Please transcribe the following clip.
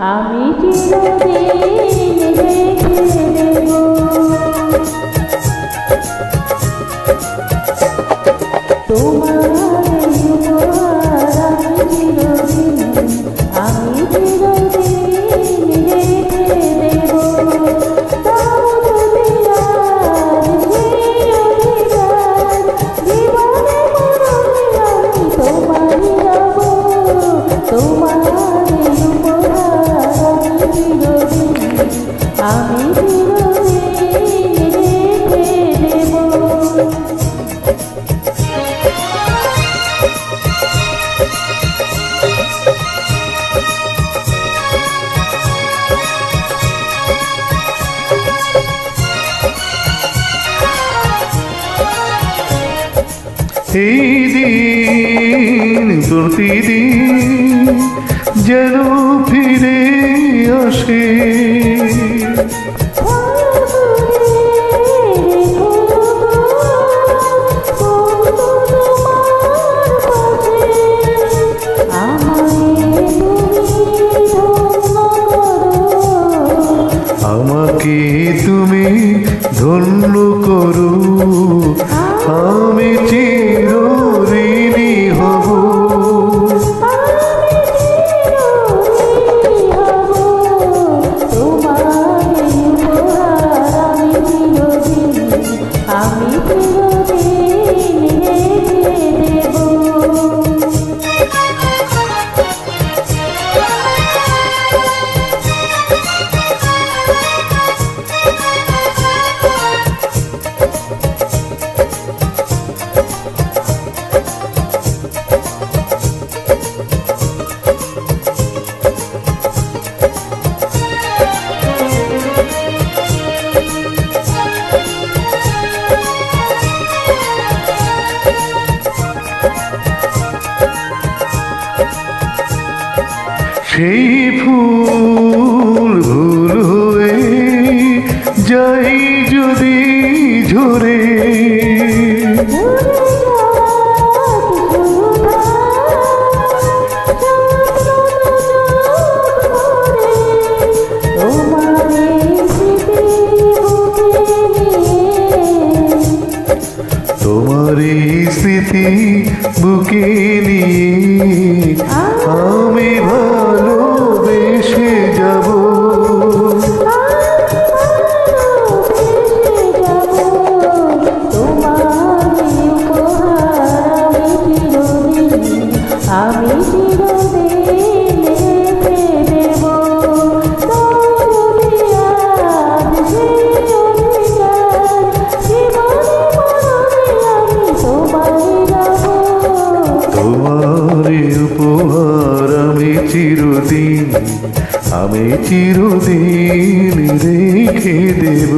আমি চিরদিন রেখে দেব। তোমার উপহার আমি চিরদিন রেখে দেব। দাও যদি আজ সেই অধিকার, জীবনে মরণে আমি তোমারই রব। তোমার উপহার আমি চিরদিন রেখে দেব। এই দিন প্রতিদিন যেন ফিরে আসে, আমাকে তুমি ধন্য করো, আমি চিরঋণী হব। আমি চিরদিন রেখে দেব। সেই ফুল ভুল হয়ে যাই যদি ঝরে, তোমার স্মৃতি বুকে নিয়ে আমি ভালোবেসে যাব। আমি চিরদিন রেখে দেব। যদি আজ সেই অধিকার, জীবনে মরণে আমি তোমারই রব। তোমার উপহার আমি চিরদিন রেখে দেব।